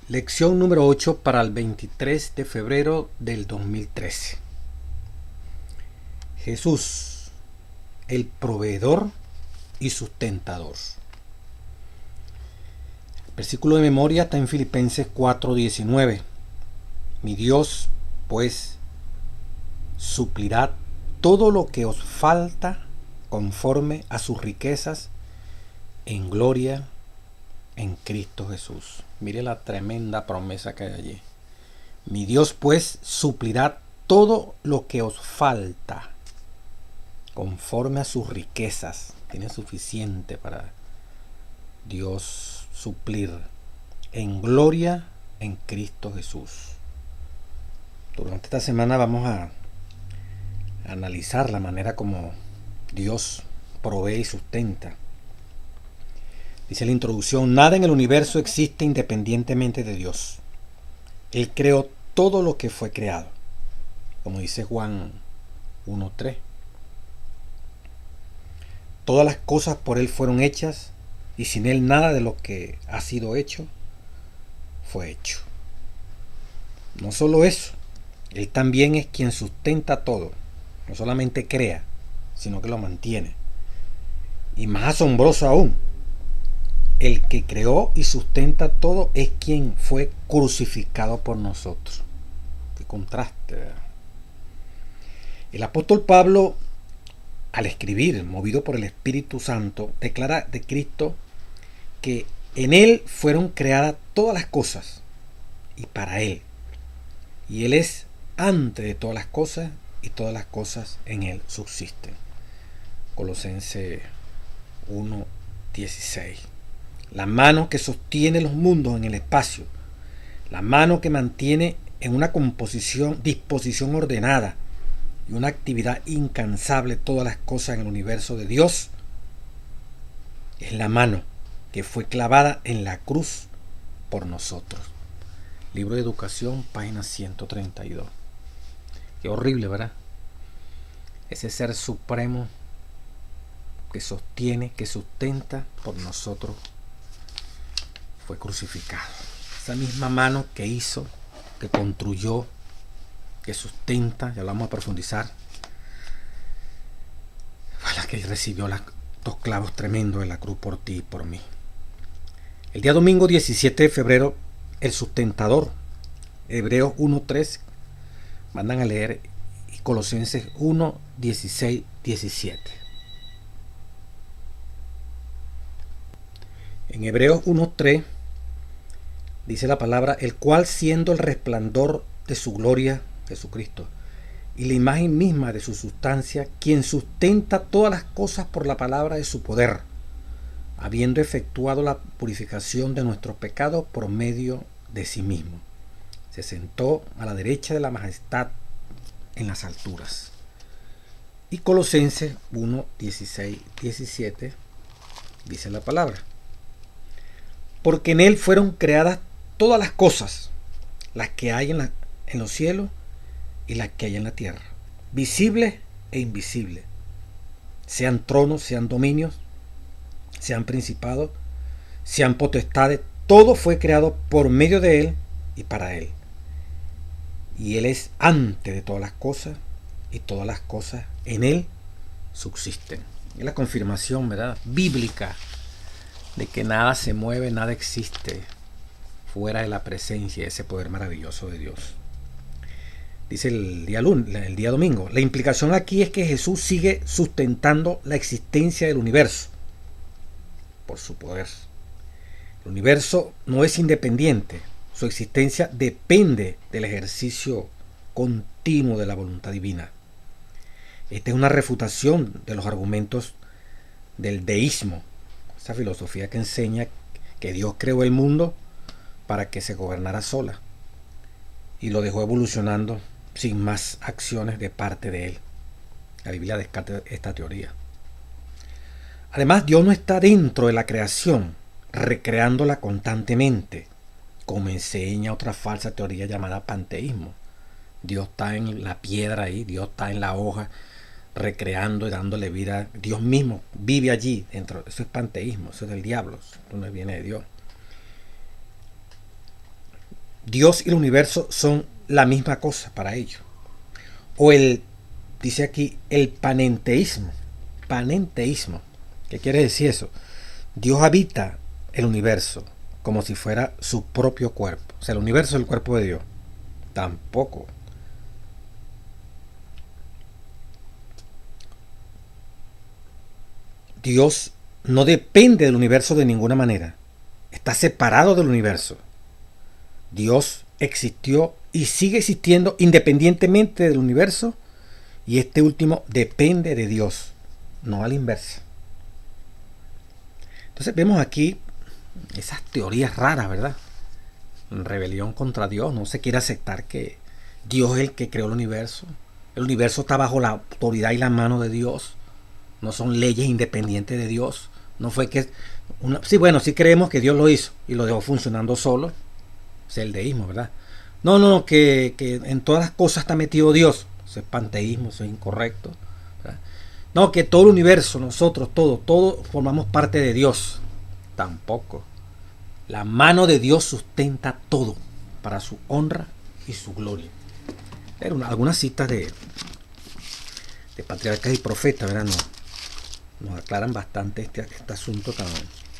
Lección número 8 para el 23 de febrero del 2013. Jesús, el proveedor y sustentador. El versículo de memoria está en Filipenses 4:19. Mi Dios, pues, suplirá todo lo que os falta conforme a sus riquezas en gloria en Cristo Jesús. Mire la tremenda promesa que hay allí. Mi Dios pues suplirá todo lo que os falta conforme a sus riquezas. Tiene suficiente para Dios suplir en gloria en Cristo Jesús. Durante esta semana vamos a analizar la manera como Dios provee y sustenta. Dice la introducción: nada en el universo existe independientemente de Dios. Él creó todo lo que fue creado, como dice Juan 1:3. Todas las cosas por Él fueron hechas, y sin Él nada de lo que ha sido hecho fue hecho. No solo eso, Él también es quien sustenta todo. No solamente crea, sino que lo mantiene. Y más asombroso aún, el que creó y sustenta todo es quien fue crucificado por nosotros. Qué contraste, ¿verdad? El apóstol Pablo, al escribir, movido por el Espíritu Santo, declara de Cristo que en Él fueron creadas todas las cosas y para Él. Y Él es antes de todas las cosas y todas las cosas en Él subsisten. Colosenses 1:16. La mano que sostiene los mundos en el espacio, la mano que mantiene en una disposición ordenada y una actividad incansable todas las cosas en el universo de Dios, es la mano que fue clavada en la cruz por nosotros. Libro de Educación, página 132. Qué horrible, ¿verdad? Ese ser supremo que sostiene, que sustenta por nosotros, fue crucificado. Esa misma mano que hizo, que construyó, que sustenta, ya lo vamos a profundizar, fue la que recibió dos clavos tremendos en la cruz por ti y por mí. El día domingo 17 de febrero, el sustentador, Hebreos 1:3, mandan a leer, y Colosenses 1:16-17. En Hebreos 1:3 dice la palabra: el cual, siendo el resplandor de su gloria, Jesucristo, y la imagen misma de su sustancia, quien sustenta todas las cosas por la palabra de su poder, habiendo efectuado la purificación de nuestros pecados por medio de sí mismo, se sentó a la derecha de la majestad en las alturas. Y Colosenses 1:16-17 dice la palabra: porque en Él fueron creadas todas las cosas, las que hay en los cielos y las que hay en la tierra, visibles e invisibles, sean tronos, sean dominios, sean principados, sean potestades. Todo fue creado por medio de Él y para Él. Y Él es antes de todas las cosas, y todas las cosas en Él subsisten. Es la confirmación, ¿verdad?, bíblica de que nada se mueve, nada existe fuera de la presencia de ese poder maravilloso de Dios. Dice el día domingo: la implicación aquí es que Jesús sigue sustentando la existencia del universo por su poder. El universo no es independiente, su existencia depende del ejercicio continuo de la voluntad divina. Esta es una refutación de los argumentos del deísmo, esa filosofía que enseña que Dios creó el mundo para que se gobernara sola y lo dejó evolucionando sin más acciones de parte de Él. La Biblia descarta esta teoría. Además, Dios no está dentro de la creación, recreándola constantemente, como enseña otra falsa teoría llamada panteísmo. Dios está en la piedra ahí, Dios está en la hoja, recreando y dándole vida. Dios mismo vive allí dentro. Eso es panteísmo, eso es del diablo, eso no viene de Dios. Dios y el universo son la misma cosa para ellos. O dice aquí, el panenteísmo. Panenteísmo. ¿Qué quiere decir eso? Dios habita el universo como si fuera su propio cuerpo. O sea, el universo es el cuerpo de Dios. Tampoco. Dios no depende del universo de ninguna manera. Está separado del universo. Dios existió y sigue existiendo independientemente del universo, y este último depende de Dios, no a la inversa. Entonces vemos aquí esas teorías raras, ¿verdad? Rebelión contra Dios, no se quiere aceptar que Dios es el que creó el universo. El universo está bajo la autoridad y la mano de Dios. No son leyes independientes de Dios. No fue que... sí, bueno, sí creemos que Dios lo hizo y lo dejó funcionando solo. Es el deísmo, ¿verdad? No, que en todas las cosas está metido Dios. Eso es panteísmo, eso es incorrecto, ¿verdad? No, que todo el universo, nosotros, todo formamos parte de Dios. Tampoco. La mano de Dios sustenta todo para su honra y su gloria. Algunas citas de patriarcas y profetas, ¿verdad? Nos aclaran bastante este asunto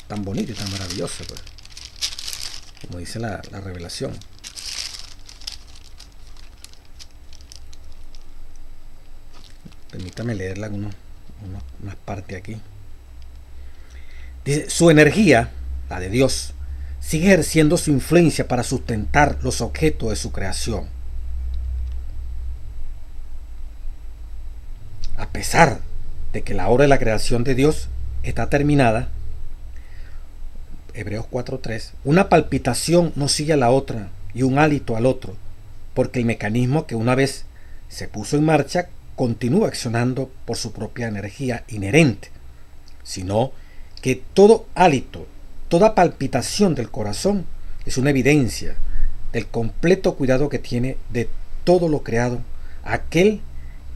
tan bonito y tan maravilloso, pues, como dice la revelación. Permítame leerla unas partes aquí. Dice, su energía, la de Dios, sigue ejerciendo su influencia para sustentar los objetos de su creación. A pesar de que la obra de la creación de Dios está terminada, Hebreos 4:3, una palpitación no sigue a la otra y un hálito al otro, porque el mecanismo que una vez se puso en marcha continúa accionando por su propia energía inherente, sino que todo hálito, toda palpitación del corazón es una evidencia del completo cuidado que tiene de todo lo creado, aquel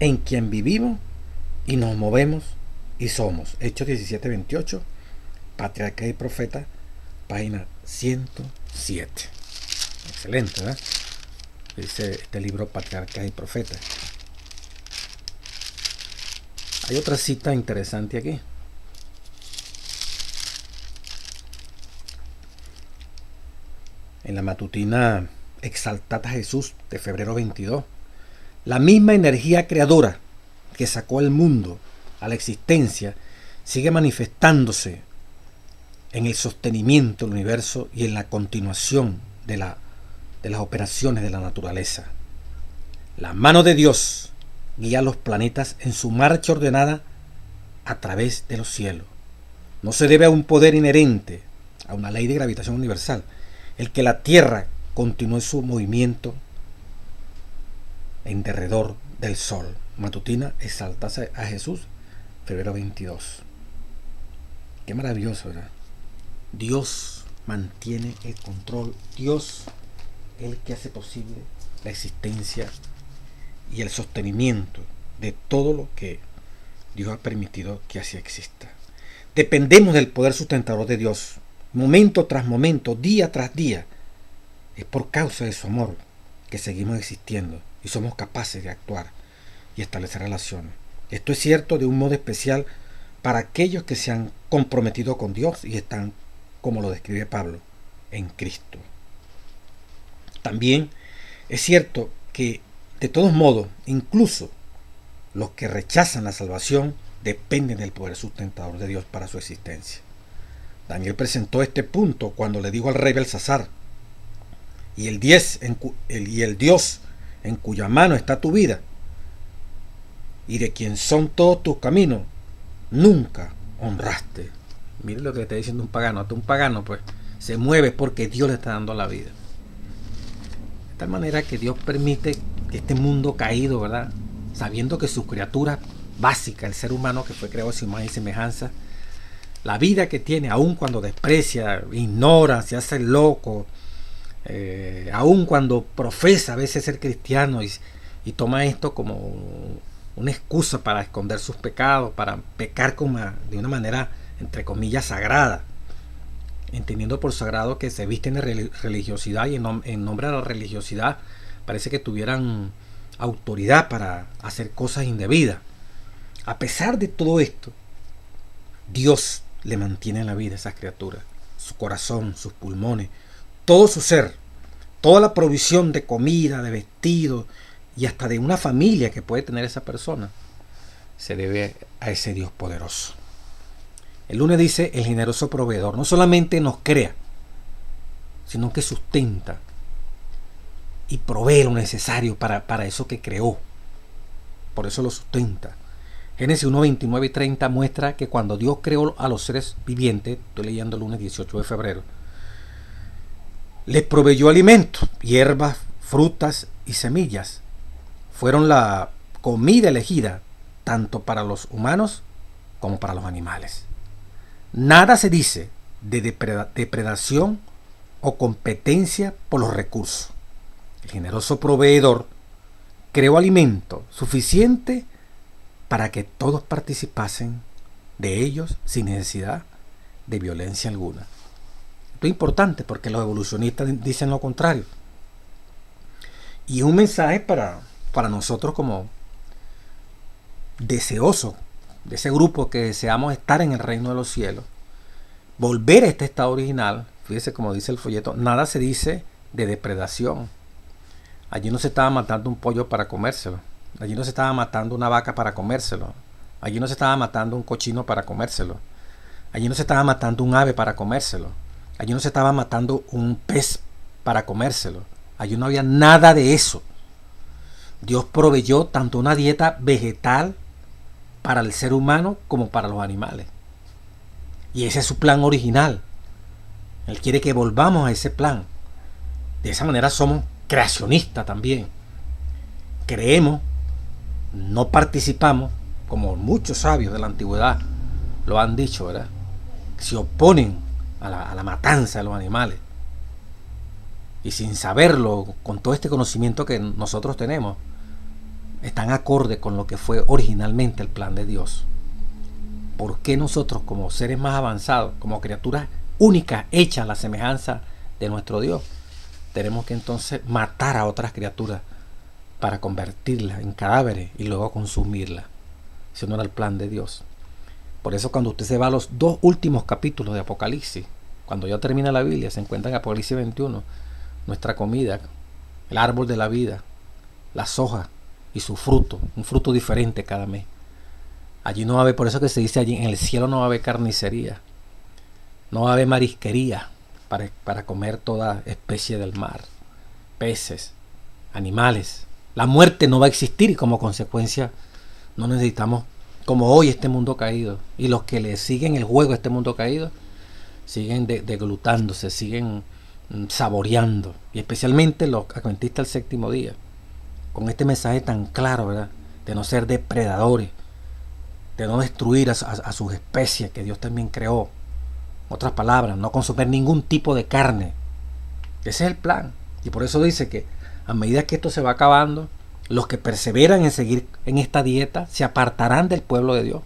en quien vivimos y nos movemos y somos. Hechos 17:28, Patriarca y Profeta, página 107. Excelente, ¿verdad? Dice este libro, Patriarca y Profeta. Hay otra cita interesante aquí. En la matutina Exaltata Jesús de febrero 22, la misma energía creadora que sacó al mundo a la existencia sigue manifestándose en el sostenimiento del universo y en la continuación de las operaciones de la naturaleza. La mano de Dios guía a los planetas en su marcha ordenada a través de los cielos. No se debe a un poder inherente, a una ley de gravitación universal, el que la Tierra continúe su movimiento en derredor del Sol. Matutina Exaltase a Jesús, febrero 22. Qué maravilloso, ¿verdad? Dios mantiene el control. Dios es el que hace posible la existencia y el sostenimiento de todo lo que Dios ha permitido que así exista. Dependemos del poder sustentador de Dios, momento tras momento, día tras día. Es por causa de su amor que seguimos existiendo y somos capaces de actuar y establecer relaciones. Esto es cierto de un modo especial para aquellos que se han comprometido con Dios y están, como lo describe Pablo, en Cristo. También es cierto que, de todos modos, incluso los que rechazan la salvación dependen del poder sustentador de Dios para su existencia. Daniel presentó este punto cuando le dijo al rey Belsasar: y el Dios en cuya mano está tu vida y de quien son todos tus caminos, nunca honraste. Mire lo que le está diciendo un pagano. Hasta un pagano pues se mueve porque Dios le está dando la vida. De tal manera que Dios permite que este mundo caído, ¿verdad?, sabiendo que su criatura básica, el ser humano que fue creado a su imagen y semejanza, la vida que tiene, aun cuando desprecia, ignora, se hace loco, aun cuando profesa a veces ser cristiano y toma esto como una excusa para esconder sus pecados, para pecar de una manera, entre comillas, sagrada. entendiendo por sagrado que se visten de religiosidad y en nombre de la religiosidad parece que tuvieran autoridad para hacer cosas indebidas. A pesar de todo esto, Dios le mantiene en la vida a esas criaturas, su corazón, sus pulmones, todo su ser, toda la provisión de comida, de vestido y hasta de una familia que puede tener esa persona, se debe a ese Dios poderoso. El lunes dice: el generoso proveedor no solamente nos crea, sino que sustenta y provee lo necesario para eso que creó. Por eso lo sustenta. Génesis 1, 29 y 30 muestra que cuando Dios creó a los seres vivientes, estoy leyendo el lunes 18 de febrero, les proveyó alimentos, hierbas, frutas y semillas. Fueron la comida elegida tanto para los humanos como para los animales. Nada se dice de depredación o competencia por los recursos. El generoso proveedor creó alimento suficiente para que todos participasen de ellos sin necesidad de violencia alguna. Esto es importante porque los evolucionistas dicen lo contrario. Y es un mensaje para nosotros como deseosos de ese grupo que deseamos estar en el reino de los cielos, volver a este estado original. Fíjese como dice el folleto, nada se dice de depredación. Allí no se estaba matando un pollo para comérselo. Allí no se estaba matando una vaca para comérselo. Allí no se estaba matando un cochino para comérselo. Allí no se estaba matando un ave para comérselo. Allí no se estaba matando un pez para comérselo. Allí no había nada de eso. Dios proveyó tanto una dieta vegetal para el ser humano como para los animales. Y ese es su plan original. Él quiere que volvamos a ese plan. De esa manera somos creacionistas también. Creemos, no participamos, como muchos sabios de la antigüedad lo han dicho, ¿verdad? Se oponen a la matanza de los animales. Y sin saberlo, con todo este conocimiento que nosotros tenemos, están acorde con lo que fue originalmente el plan de Dios. ¿Por qué nosotros, como seres más avanzados, como criaturas únicas hechas a la semejanza de nuestro Dios, tenemos que entonces matar a otras criaturas para convertirlas en cadáveres y luego consumirlas? Ese no era el plan de Dios. Por eso cuando usted se va a los 2 últimos capítulos de Apocalipsis, cuando ya termina la Biblia, se encuentra en Apocalipsis 21, nuestra comida, el árbol de la vida, las hojas y su fruto, un fruto diferente cada mes. Allí no va a haber, por eso que se dice allí, en el cielo no va a haber carnicería, no va a haber marisquería para comer toda especie del mar, peces, animales. La muerte no va a existir y como consecuencia no necesitamos, como hoy, este mundo caído. Y los que le siguen el juego a este mundo caído siguen deglutándose, siguen saboreando. Y especialmente los adventistas del 7º día, con este mensaje tan claro, ¿verdad? De no ser depredadores, de no destruir a sus especies que Dios también creó. En otras palabras, no consumir ningún tipo de carne. Ese es el plan. Y por eso dice que a medida que esto se va acabando, los que perseveran en seguir en esta dieta se apartarán del pueblo de Dios.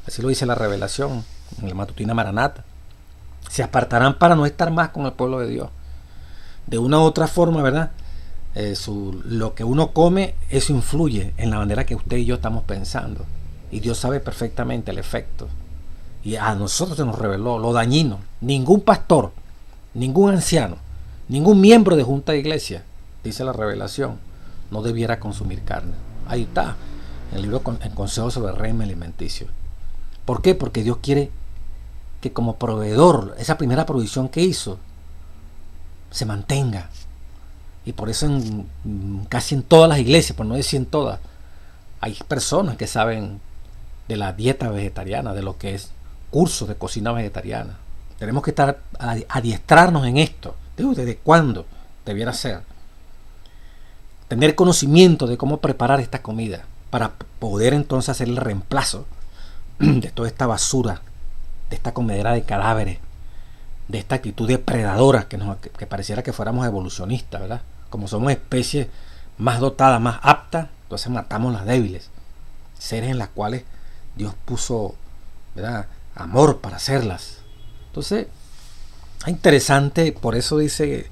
Así lo dice la Revelación en la matutina Maranata. Se apartarán para no estar más con el pueblo de Dios. De una u otra forma, ¿verdad? Lo que uno come, eso influye en la manera que usted y yo estamos pensando. Y Dios sabe perfectamente el efecto. Y a nosotros se nos reveló lo dañino. Ningún pastor, ningún anciano, ningún miembro de junta de iglesia, dice la Revelación, no debiera consumir carne. Ahí está, en el libro El Consejo sobre el Régimen Alimenticio. ¿Por qué? Porque Dios quiere que como proveedor, esa primera provisión que hizo, se mantenga. Y por eso casi en todas las iglesias, por no decir en todas, hay personas que saben de la dieta vegetariana, de lo que es cursos de cocina vegetariana. Tenemos que estar adiestrarnos en esto. ¿Desde cuándo debiera ser? Tener conocimiento de cómo preparar esta comida para poder entonces hacer el reemplazo de toda esta basura, de esta comedera de cadáveres, de esta actitud depredadora que pareciera que fuéramos evolucionistas, ¿verdad? Como somos especies más dotadas, más aptas, entonces matamos las débiles, seres en las cuales Dios puso, ¿verdad?, amor para hacerlas. Entonces, Interesante, por eso dice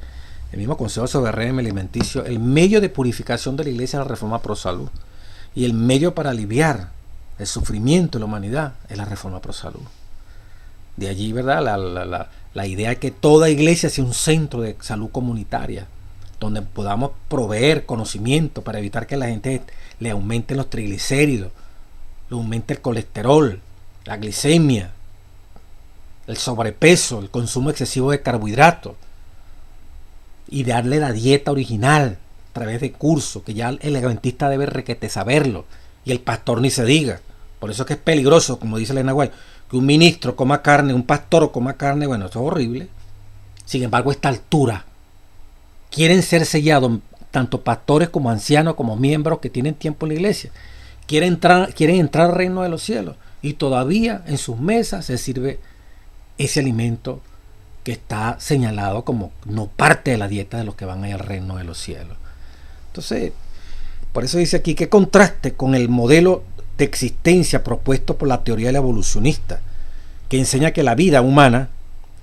el mismo Consejo sobre Régimen Alimenticio, el medio de purificación de la iglesia es la reforma pro salud. Y el medio para aliviar el sufrimiento de la humanidad es la reforma pro salud. De allí, ¿verdad? La idea de que toda iglesia sea un centro de salud comunitaria, donde podamos proveer conocimiento para evitar que la gente le aumenten los triglicéridos, le aumente el colesterol, la glicemia, el sobrepeso, el consumo excesivo de carbohidratos, y darle la dieta original a través de cursos, que ya el adventista debe requete saberlo, y el pastor ni se diga. Por eso es que es peligroso, como dice Elena White, que un ministro coma carne, un pastor coma carne. Bueno, eso es horrible. Sin embargo, a esta altura quieren ser sellados tanto pastores como ancianos, como miembros que tienen tiempo en la iglesia. Quieren entrar al reino de los cielos, y todavía en sus mesas se sirve ese alimento que está señalado como no parte de la dieta de los que van al reino de los cielos. Entonces, por eso dice aquí, qué contraste con el modelo de existencia propuesto por la teoría del evolucionista, que enseña que la vida humana,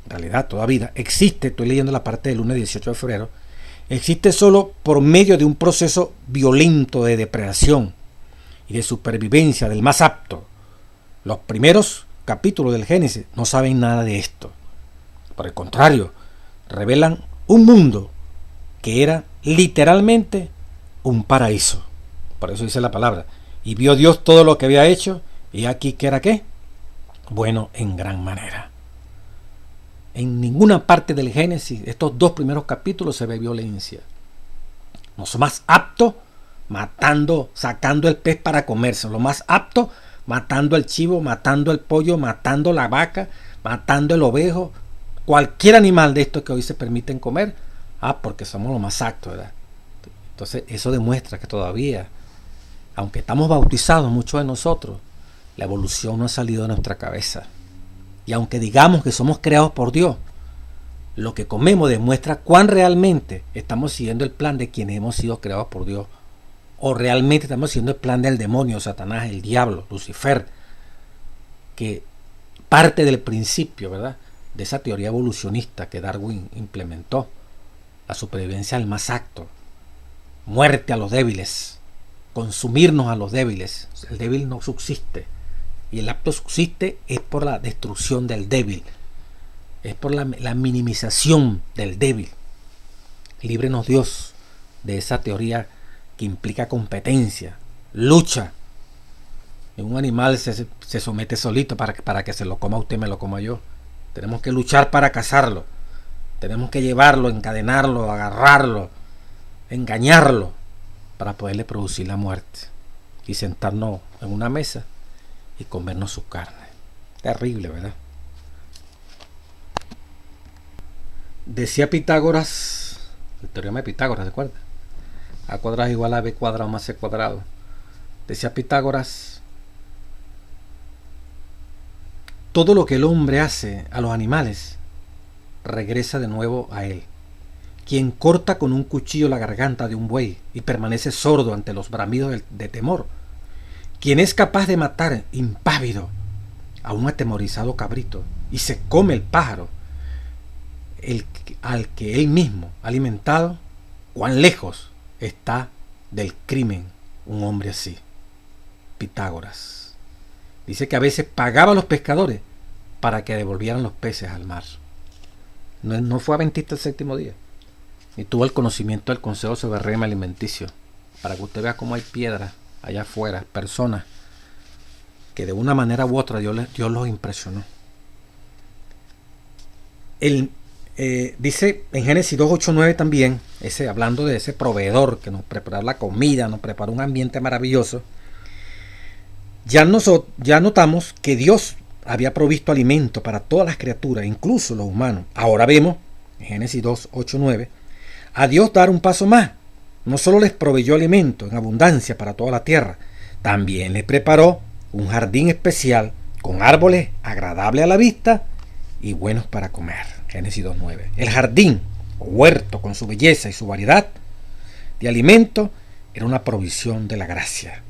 en realidad toda vida, existe, estoy leyendo la parte del lunes 18 de febrero, existe solo por medio de un proceso violento de depredación y de supervivencia del más apto. Los primeros capítulos del Génesis no saben nada de esto. Por el contrario, revelan un mundo que era literalmente un paraíso. Por eso dice la palabra. Y vio Dios todo lo que había hecho, y aquí que era ¿qué? Bueno, en gran manera. En ninguna parte del Génesis, estos dos primeros capítulos, se ve violencia. No son más aptos matando, sacando el pez para comerse. Lo más apto, matando el chivo, matando el pollo, matando la vaca, matando el ovejo, cualquier animal de estos que hoy se permiten comer. Porque somos los más aptos, ¿verdad? Entonces eso demuestra que todavía, aunque estamos bautizados muchos de nosotros, la evolución no ha salido de nuestra cabeza. Y aunque digamos que somos creados por Dios, lo que comemos demuestra cuán realmente estamos siguiendo el plan de quienes hemos sido creados por Dios, o realmente estamos siguiendo el plan del demonio, Satanás, el diablo, Lucifer, que parte del principio, ¿verdad?, de esa teoría evolucionista que Darwin implementó, la supervivencia al más apto, muerte a los débiles, consumirnos a los débiles. El débil no subsiste, y el apto subsiste es por la destrucción del débil, es por la minimización del débil. Líbrenos Dios de esa teoría que implica competencia, lucha. Un animal se somete solito para que se lo coma usted, me lo coma yo. Tenemos que luchar para cazarlo, tenemos que llevarlo, encadenarlo, agarrarlo, engañarlo, para poderle producir la muerte y sentarnos en una mesa y comernos su carne. Terrible, ¿verdad? Decía Pitágoras, el teorema de Pitágoras, ¿de acuerdo? A cuadrado es igual a b cuadrado más c cuadrado. Decía Pitágoras, todo lo que el hombre hace a los animales regresa de nuevo a él. Quien corta con un cuchillo la garganta de un buey y permanece sordo ante los bramidos de temor. Quien es capaz de matar impávido a un atemorizado cabrito y se come el pájaro al que él mismo ha alimentado, cuán lejos está del crimen un hombre así. Pitágoras dice que a veces pagaba a los pescadores para que devolvieran los peces al mar. No fue adventista el séptimo día, y tuvo el conocimiento del Consejo sobre Régimen Alimenticio, para que usted vea cómo hay piedras allá afuera, personas que de una manera u otra Dios los impresionó. Dice en Génesis 2, 8, 9 también, hablando de ese proveedor que nos preparó la comida, nos preparó un ambiente maravilloso. Ya notamos que Dios había provisto alimento para todas las criaturas, incluso los humanos. Ahora vemos, en Génesis 2, 8, 9, a Dios dar un paso más. No solo les proveyó alimento en abundancia para toda la tierra, también les preparó un jardín especial con árboles agradables a la vista y buenos para comer. Génesis 2.9. El jardín o huerto, con su belleza y su variedad de alimento, era una provisión de la gracia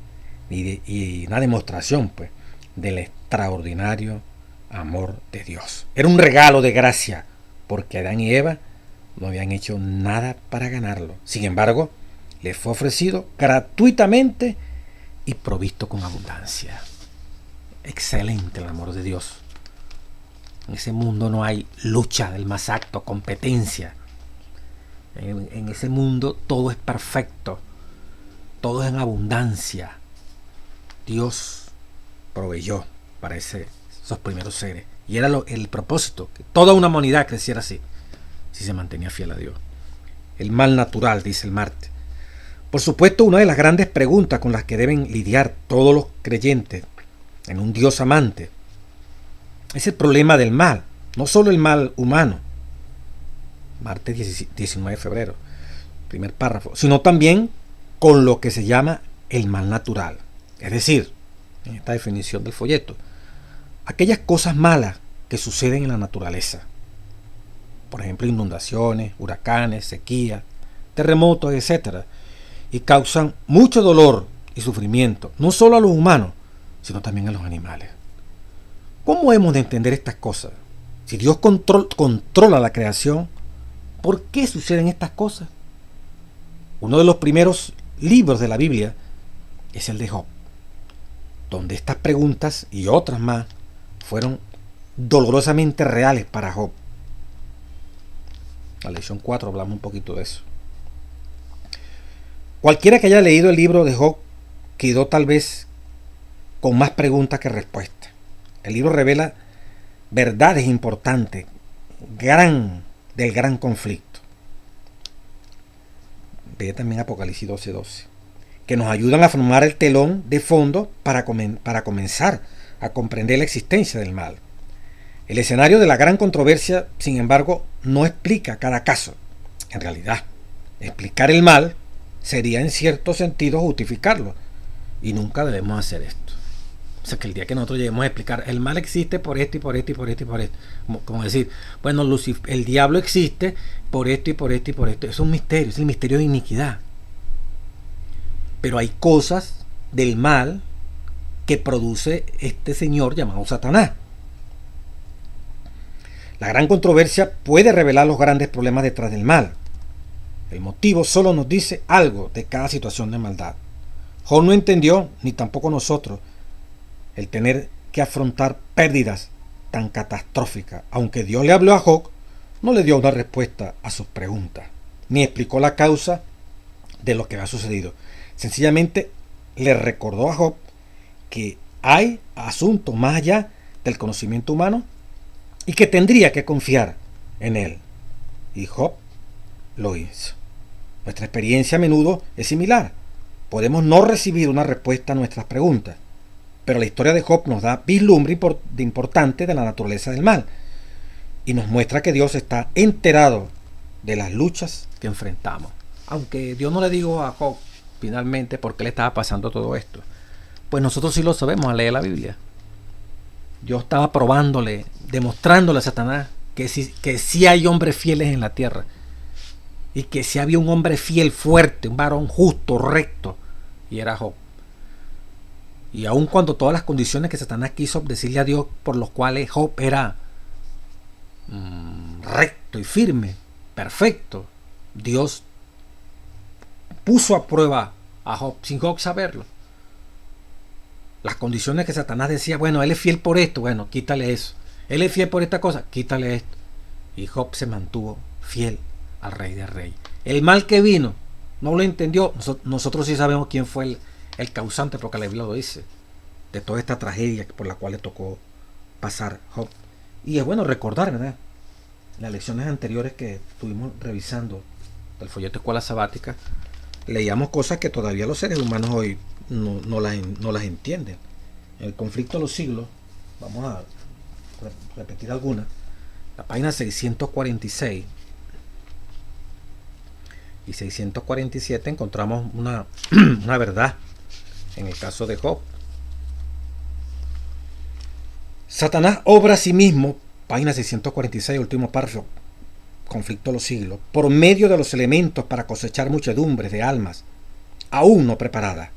y una demostración, pues, del extraordinario amor de Dios. Era un regalo de gracia porque Adán y Eva no habían hecho nada para ganarlo. Sin embargo, les fue ofrecido gratuitamente y provisto con abundancia. Excelente el amor de Dios. En ese mundo no hay lucha del más acto, competencia. En ese mundo todo es perfecto, todo es en abundancia. Dios proveyó para esos primeros seres. Y era el propósito, que toda una humanidad creciera así, si se mantenía fiel a Dios. El mal natural, dice el Marte. Por supuesto, una de las grandes preguntas con las que deben lidiar todos los creyentes en un Dios amante es el problema del mal, no solo el mal humano, martes 19 de febrero, primer párrafo, sino también con lo que se llama el mal natural. Es decir, en esta definición del folleto, aquellas cosas malas que suceden en la naturaleza. Por ejemplo, inundaciones, huracanes, sequías, terremotos, etc. Y causan mucho dolor y sufrimiento, no solo a los humanos, sino también a los animales. ¿Cómo hemos de entender estas cosas? Si Dios controla la creación, ¿por qué suceden estas cosas? Uno de los primeros libros de la Biblia es el de Job, donde estas preguntas y otras más fueron dolorosamente reales para Job. La lección 4 hablamos un poquito de eso. Cualquiera que haya leído el libro de Job quedó tal vez con más preguntas que respuestas. El libro revela verdades importantes del gran conflicto. Ve también Apocalipsis 12:12, que nos ayudan a formar el telón de fondo para comenzar a comprender la existencia del mal. El escenario de la gran controversia, sin embargo, no explica cada caso. En realidad, explicar el mal sería en cierto sentido justificarlo, y nunca debemos hacer esto. O sea, que el día que nosotros lleguemos a explicar el mal existe por esto y por esto y por esto y por esto, como decir, bueno, el diablo existe por esto y por esto y por esto, es un misterio, es el misterio de iniquidad. Pero hay cosas del mal que produce este señor llamado Satanás. La gran controversia puede revelar los grandes problemas detrás del mal. El motivo solo nos dice algo de cada situación de maldad. Job no entendió, ni tampoco nosotros, el tener que afrontar pérdidas tan catastróficas. Aunque Dios le habló a Job, no le dio una respuesta a sus preguntas, ni explicó la causa de lo que había sucedido. Sencillamente le recordó a Job que hay asuntos más allá del conocimiento humano y que tendría que confiar en él. Y Job lo hizo. Nuestra experiencia a menudo es similar. Podemos no recibir una respuesta a nuestras preguntas, pero la historia de Job nos da vislumbre importante de la naturaleza del mal y nos muestra que Dios está enterado de las luchas que enfrentamos. Aunque Dios no le dijo a Job finalmente por qué le estaba pasando todo esto, pues nosotros sí lo sabemos al leer la Biblia. Dios estaba probándole, demostrándole a Satanás que sí hay hombres fieles en la tierra, y que si había un hombre fiel, fuerte, un varón justo, recto, y era Job. Y aun cuando todas las condiciones que Satanás quiso decirle a Dios por los cuales Job era recto y firme, perfecto, Dios puso a prueba a Job sin Job saberlo. Las condiciones que Satanás decía, bueno, él es fiel por esto, bueno, quítale eso. Él es fiel por esta cosa, quítale esto. Y Job se mantuvo fiel al Rey de Reyes. El mal que vino, no lo entendió. Nosotros sí sabemos quién fue el causante, porque la Biblia lo dice, de toda esta tragedia por la cual le tocó pasar Job. Y es bueno recordar, ¿verdad?, las lecciones anteriores que estuvimos revisando del folleto Escuela Sabática, leíamos cosas que todavía los seres humanos hoy no las entienden. En el conflicto de los siglos, vamos a repetir algunas. La página 646 y 647 encontramos una verdad en el caso de Job. Satanás obra a sí mismo, página 646, último párrafo, conflicto de los siglos, por medio de los elementos para cosechar muchedumbres de almas aún no preparadas.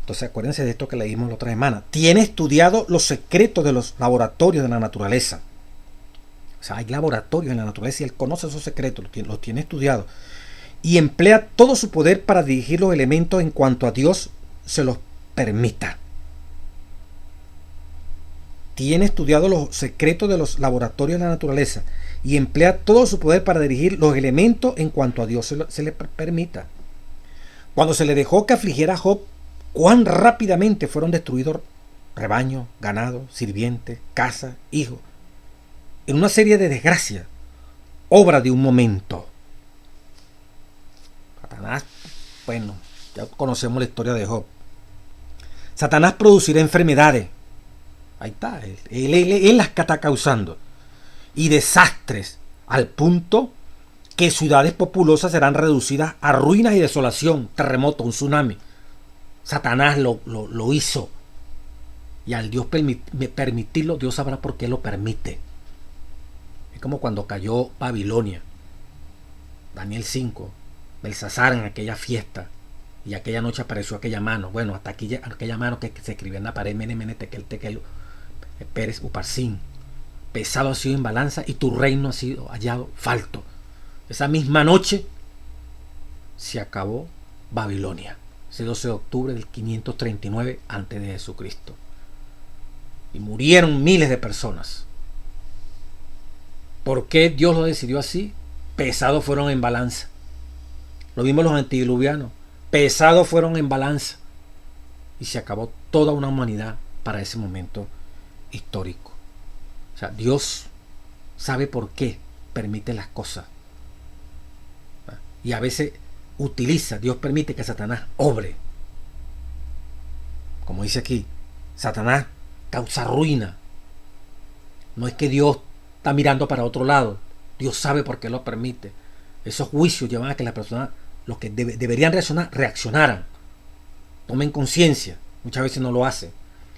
Entonces acuérdense de esto que leímos la otra semana. Tiene estudiado los secretos de los laboratorios de la naturaleza. O sea, hay laboratorios en la naturaleza y él conoce esos secretos, los tiene estudiados. Y emplea todo su poder para dirigir los elementos en cuanto a Dios se los permita. Tiene estudiado los secretos de los laboratorios de la naturaleza y emplea todo su poder para dirigir los elementos en cuanto a Dios se le permita. Cuando se le dejó que afligiera a Job, cuán rápidamente fueron destruidos rebaños, ganado, sirvientes, casa, hijos, en una serie de desgracias, obra de un momento. Satanás, bueno, ya conocemos la historia de Job. Satanás producirá enfermedades. Ahí está, él las está causando. Y desastres, al punto que ciudades populosas serán reducidas a ruinas y desolación, terremoto, un tsunami. Satanás lo hizo. Y al Dios permitirlo, Dios sabrá por qué lo permite. Es como cuando cayó Babilonia. Daniel 5. Belsasar en aquella fiesta. Y aquella noche apareció aquella mano. Bueno, hasta aquella mano que se escribía en la pared. Mene, mene, tekel, tekel, Pérez, Uparsin. Pesado ha sido en balanza y tu reino ha sido hallado falto. Esa misma noche se acabó Babilonia. Ese 12 de octubre del 539 antes de Jesucristo. Y murieron miles de personas. ¿Por qué Dios lo decidió así? Pesados fueron en balanza. Lo vimos los antediluvianos. Pesados fueron en balanza. Y se acabó toda una humanidad para ese momento histórico. O sea, Dios sabe por qué permite las cosas. Y a veces Dios permite que Satanás obre. Como dice aquí, Satanás causa ruina. No es que Dios está mirando para otro lado. Dios sabe por qué lo permite. Esos juicios llevan a que las personas, los que deberían reaccionaran, tomen conciencia. Muchas veces no lo hacen.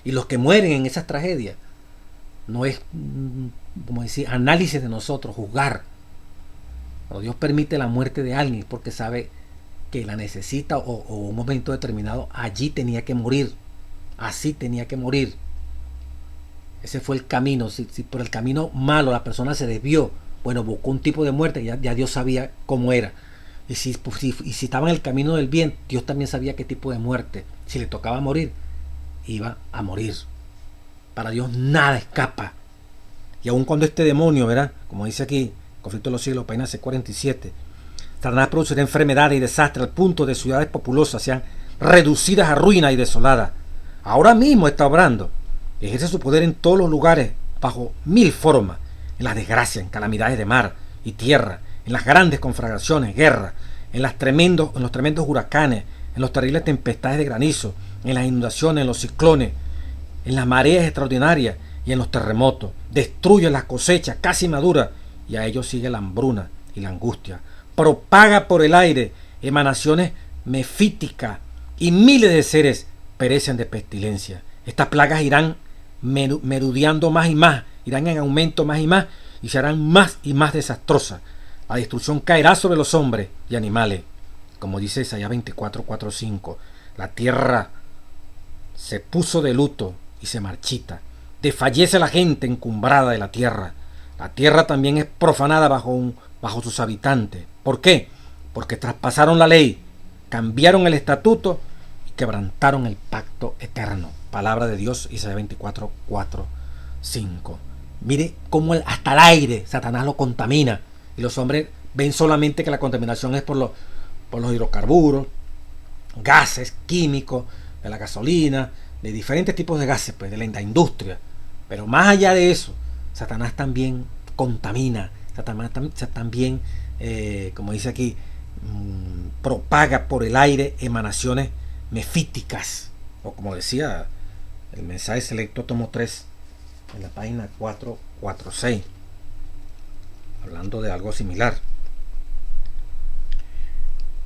Y los que mueren en esas tragedias, no es, como decir, análisis de nosotros, juzgar. Cuando Dios permite la muerte de alguien es porque sabe que la necesita o un momento determinado allí tenía que morir. Así tenía que morir. Ese fue el camino. Si por el camino malo la persona se desvió, bueno, buscó un tipo de muerte que ya Dios sabía cómo era. Y si estaba en el camino del bien, Dios también sabía qué tipo de muerte. Si le tocaba morir, iba a morir. Para Dios nada escapa. Y aun cuando este demonio, ¿verdad? Como dice aquí, Conflicto de los Siglos, página C47, Satanás producirá enfermedades y desastres al punto de ciudades populosas sean reducidas a ruinas y desoladas. Ahora mismo está obrando. Ejerce su poder en todos los lugares, bajo mil formas, en las desgracias, en calamidades de mar y tierra, en las grandes conflagraciones, guerras, en los tremendos huracanes, en las terribles tempestades de granizo, en las inundaciones, en los ciclones, en las mareas extraordinarias y en los terremotos. Destruye las cosechas casi maduras y a ellos sigue la hambruna y la angustia. Propaga por el aire emanaciones mefíticas y miles de seres perecen de pestilencia. Estas plagas irán merodeando más y más, irán en aumento más y se harán más y más desastrosas. La destrucción caerá sobre los hombres y animales. Como dice Isaías 24, 4, 5. La tierra se puso de luto y se marchita. Desfallece la gente encumbrada de la tierra. La tierra también es profanada bajo sus habitantes. ¿Por qué? Porque traspasaron la ley, cambiaron el estatuto y quebrantaron el pacto eterno. Palabra de Dios, Isaías 24, 4, 5. Mire cómo hasta el aire Satanás lo contamina. Y los hombres ven solamente que la contaminación es por los hidrocarburos, gases químicos, de la gasolina, de diferentes tipos de gases, pues, de la industria. Pero más allá de eso, Satanás también contamina. Satanás también, como dice aquí, propaga por el aire emanaciones mefíticas. O como decía el mensaje selecto tomo 3, en la página 446. Hablando de algo similar.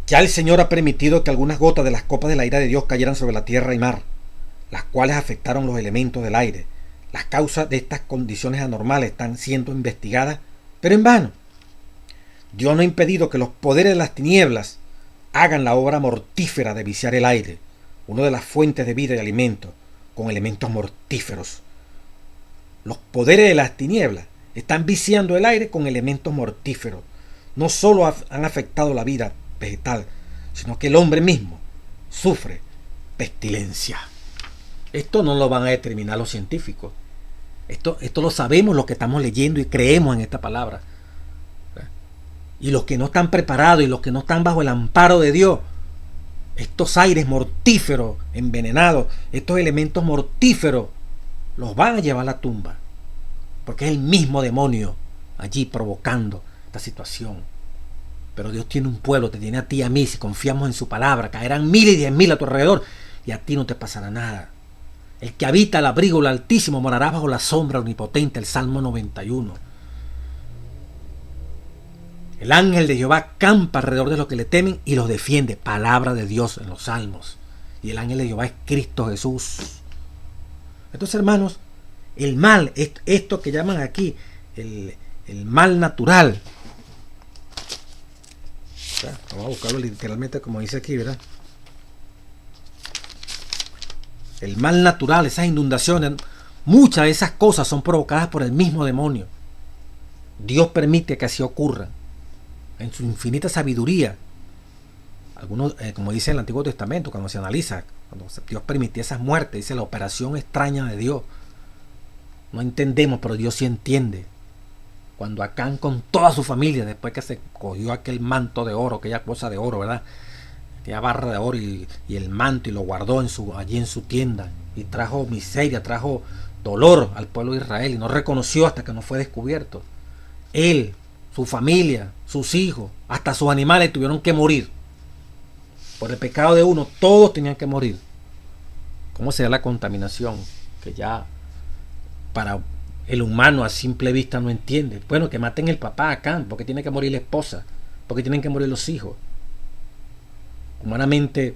Ya el Señor ha permitido que algunas gotas de las copas de la ira de Dios cayeran sobre la tierra y mar, las cuales afectaron los elementos del aire. Las causas de estas condiciones anormales están siendo investigadas, pero en vano. Dios no ha impedido que los poderes de las tinieblas hagan la obra mortífera de viciar el aire, una de las fuentes de vida y alimento, con elementos mortíferos. Los poderes de las tinieblas Están viciando el aire con elementos mortíferos. No solo han afectado la vida vegetal, sino que el hombre mismo sufre pestilencia. Esto no lo van a determinar los científicos. Esto lo sabemos los que estamos leyendo y creemos en esta palabra. Y los que no están preparados y los que no están bajo el amparo de Dios, estos aires mortíferos, envenenados, estos elementos mortíferos, los van a llevar a la tumba. Porque es el mismo demonio allí provocando esta situación. Pero Dios tiene un pueblo, te tiene a ti y a mí. Si confiamos en su palabra, caerán 1000 y 10.000 a tu alrededor y a ti no te pasará nada. El que habita al abrigo del Altísimo morará bajo la sombra omnipotente, el Salmo 91. El ángel de Jehová campa alrededor de los que le temen y los defiende. Palabra de Dios en los salmos. Y el ángel de Jehová es Cristo Jesús. Entonces, hermanos, el mal, esto que llaman aquí el mal natural. Vamos a buscarlo literalmente como dice aquí, ¿verdad? El mal natural, esas inundaciones, muchas de esas cosas son provocadas por el mismo demonio. Dios permite que así ocurra. En su infinita sabiduría. Algunos, como dice el Antiguo Testamento, cuando se analiza, cuando Dios permitía esas muertes, dice la operación extraña de Dios. No entendemos, pero Dios sí entiende. Cuando Acán con toda su familia, después que se cogió aquel manto de oro, aquella cosa de oro, ¿verdad? Aquella barra de oro y el manto y lo guardó allí en su tienda. Y trajo miseria, trajo dolor al pueblo de Israel y no reconoció hasta que no fue descubierto. Él, su familia, sus hijos, hasta sus animales tuvieron que morir. Por el pecado de uno, todos tenían que morir. ¿Cómo será la contaminación? Que ya para el humano a simple vista no entiende. Bueno, que maten el papá acá, porque tiene que morir la esposa, porque tienen que morir los hijos. Humanamente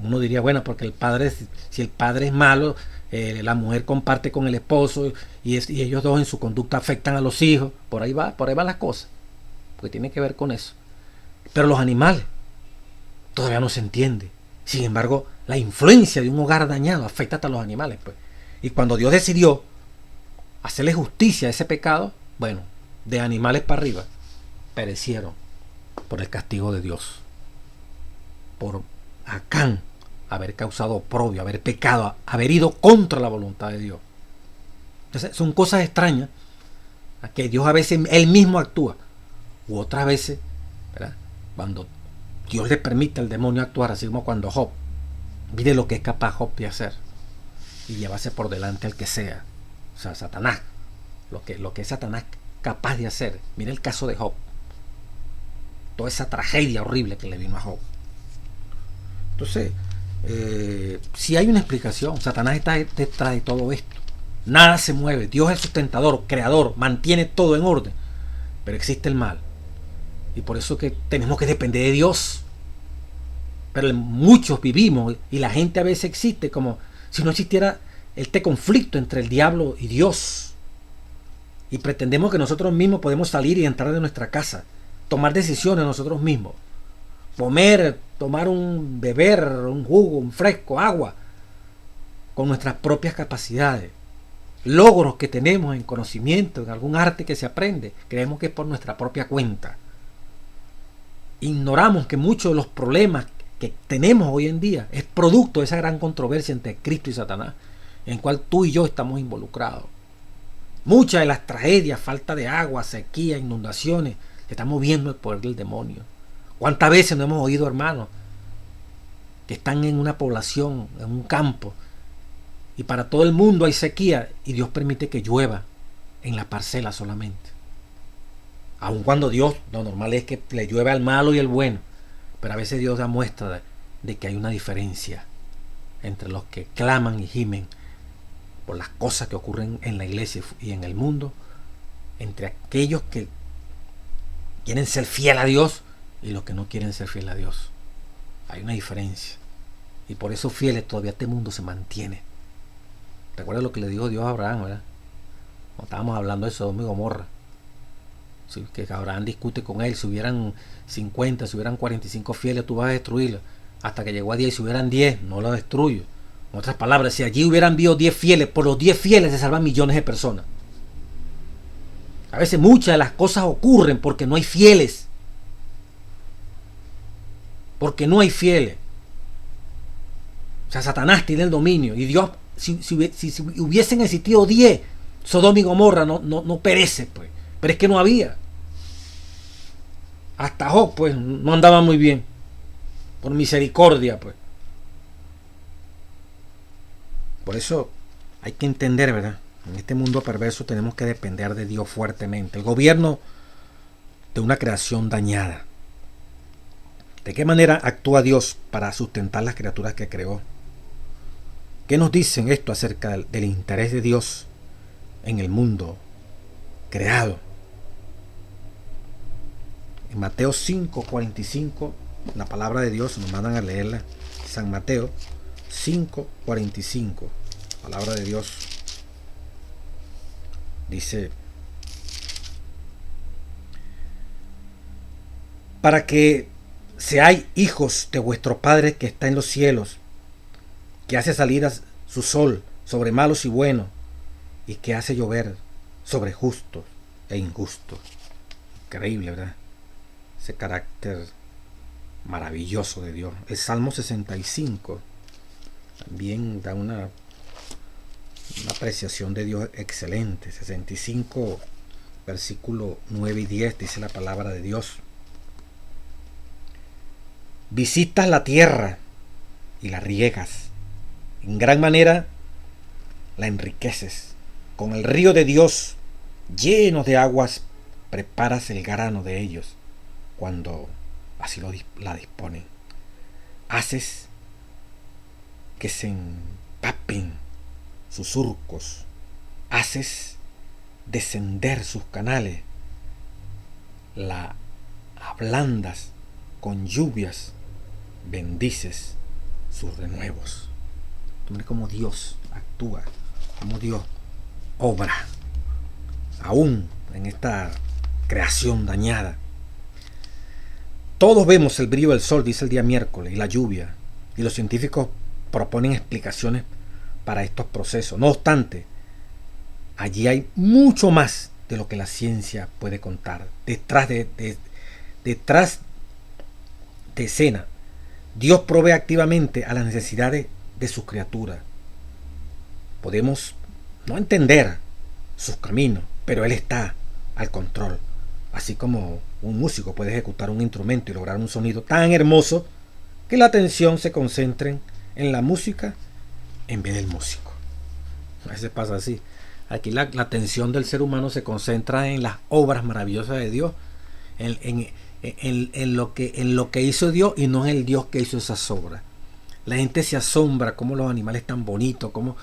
uno diría, bueno, porque el padre, si el padre es malo, la mujer comparte con el esposo y ellos dos en su conducta afectan a los hijos. Por ahí van las cosas, porque tiene que ver con eso. Pero los animales todavía no se entiende. Sin embargo, la influencia de un hogar dañado afecta hasta a los animales, pues. Y cuando Dios decidió hacerle justicia a ese pecado, bueno, de animales para arriba, perecieron por el castigo de Dios. Por Acán haber causado oprobio, haber pecado, haber ido contra la voluntad de Dios. Entonces, son cosas extrañas a que Dios a veces él mismo actúa, u otras veces, ¿verdad? Cuando Dios le permite al demonio actuar, así como cuando Job, mire lo que es capaz Job de hacer y llevarse por delante al que sea, o sea, Satanás, lo que es Satanás capaz de hacer. Mire el caso de Job, toda esa tragedia horrible que le vino a Job. Entonces, si hay una explicación, Satanás está detrás de todo esto. Nada se mueve, Dios es el sustentador, creador, mantiene todo en orden, pero existe el mal. Y por eso que tenemos que depender de Dios. Pero muchos vivimos y la gente a veces existe como si no existiera este conflicto entre el diablo y Dios. Y pretendemos que nosotros mismos podemos salir y entrar de nuestra casa, tomar decisiones nosotros mismos, comer, beber un jugo, un fresco, agua, con nuestras propias capacidades, logros que tenemos en conocimiento, en algún arte que se aprende, creemos que es por nuestra propia cuenta. Ignoramos que muchos de los problemas que tenemos hoy en día es producto de esa gran controversia entre Cristo y Satanás, en cual tú y yo estamos involucrados. Muchas de las tragedias, falta de agua, sequía, inundaciones, estamos viendo el poder del demonio. ¿Cuántas veces no hemos oído, hermanos, que están en una población, en un campo, y para todo el mundo hay sequía y Dios permite que llueva en la parcela solamente? Aun cuando Dios, lo normal es que le llueve al malo y al bueno, pero a veces Dios da muestra de que hay una diferencia entre los que claman y gimen por las cosas que ocurren en la iglesia y en el mundo, entre aquellos que quieren ser fiel a Dios y los que no quieren ser fiel a Dios. Hay una diferencia. Y por eso fieles todavía este mundo se mantiene. ¿Recuerdas lo que le dijo Dios a Abraham, verdad? Cuando estábamos hablando de Sodoma y Gomorra. Que Abraham discute con él. Si hubieran 50, si hubieran 45 fieles, tú vas a destruirlo. Hasta que llegó a 10, si hubieran 10, no lo destruyo. En otras palabras, si allí hubieran habido 10 fieles, por los 10 fieles se salvan millones de personas. A veces muchas de las cosas ocurren porque no hay fieles. Porque no hay fieles. O sea, Satanás tiene el dominio. Y Dios, si hubiesen existido 10, Sodoma y Gomorra no perece, pues. Pero es que no había. Hasta Job, pues, no andaba muy bien. Por misericordia, pues. Por eso hay que entender, ¿verdad? En este mundo perverso tenemos que depender de Dios fuertemente. El gobierno de una creación dañada. ¿De qué manera actúa Dios para sustentar las criaturas que creó? ¿Qué nos dicen esto acerca del interés de Dios en el mundo creado? En Mateo 5:45, la palabra de Dios, nos mandan a leerla. San Mateo 5:45, palabra de Dios. Dice: para que seáis hijos de vuestro Padre que está en los cielos, que hace salir su sol sobre malos y buenos, y que hace llover sobre justos e injustos. Increíble, ¿verdad? Ese carácter maravilloso de Dios. El Salmo 65 también da una apreciación de Dios excelente. 65, versículo 9 y 10, dice la palabra de Dios: visitas la tierra y la riegas, en gran manera la enriqueces. Con el río de Dios, lleno de aguas, preparas el grano de ellos, cuando así la disponen. Haces que se empapen sus surcos, haces descender sus canales, la ablandas con lluvias, bendices sus renuevos. Mira cómo Dios actúa, cómo Dios obra, aún en esta creación dañada. Todos vemos el brillo del sol, dice el día miércoles, y la lluvia, y los científicos proponen explicaciones para estos procesos. No obstante, allí hay mucho más de lo que la ciencia puede contar. Detrás de escena, Dios provee activamente a las necesidades de sus criaturas. Podemos no entender sus caminos, pero Él está al control. Así como un músico puede ejecutar un instrumento y lograr un sonido tan hermoso que la atención se concentre en la música en vez del músico. A veces pasa así. Aquí la atención del ser humano se concentra en las obras maravillosas de Dios, en lo que hizo Dios, y no en el Dios que hizo esas obras. La gente se asombra cómo los animales tan bonitos, cómo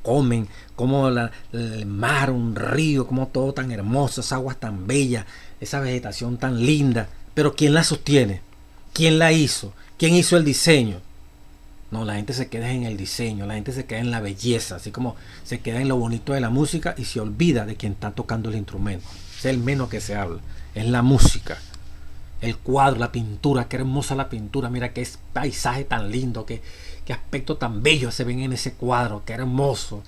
comen, cómo el mar, un río, cómo todo tan hermoso, esas aguas tan bellas, esa vegetación tan linda. Pero ¿quién la sostiene? ¿Quién la hizo? ¿Quién hizo el diseño? No, la gente se queda en el diseño, la gente se queda en la belleza, así como se queda en lo bonito de la música y se olvida de quien está tocando el instrumento. Es el menos que se habla, es la música. El cuadro, la pintura, qué hermosa la pintura, mira qué paisaje tan lindo, qué aspecto tan bello se ven en ese cuadro, qué hermoso,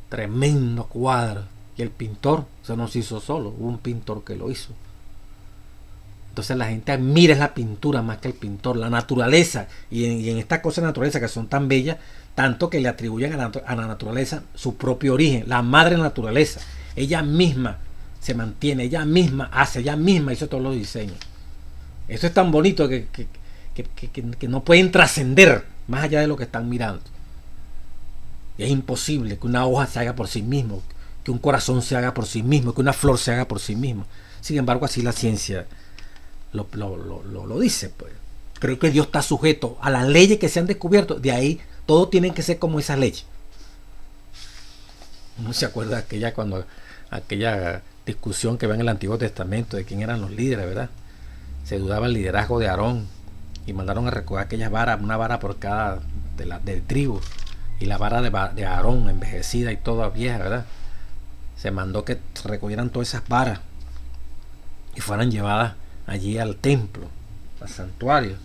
tremendo cuadro. Y el pintor se nos hizo solo, hubo un pintor que lo hizo. Entonces la gente admira la pintura más que el pintor, la naturaleza, y en estas cosas de naturaleza que son tan bellas, tanto que le atribuyen a la naturaleza su propio origen, la madre naturaleza. Ella misma se mantiene, ella misma hace, ella misma hizo todos los diseños. Eso es tan bonito que no pueden trascender más allá de lo que están mirando. Y es imposible que una hoja se haga por sí mismo, que un corazón se haga por sí mismo, que una flor se haga por sí mismo. Sin embargo, así la ciencia lo dice. Pues. Creo que Dios está sujeto a las leyes que se han descubierto. De ahí, todo tiene que ser como esas leyes. Uno se acuerda aquella discusión que va en el Antiguo Testamento de quién eran los líderes, ¿verdad? Se dudaba el liderazgo de Aarón y mandaron a recoger aquellas varas, una vara por cada de tribu, y la vara de Aarón envejecida y toda vieja, ¿verdad? Se mandó que recogieran todas esas varas y fueran llevadas allí al templo, al santuario,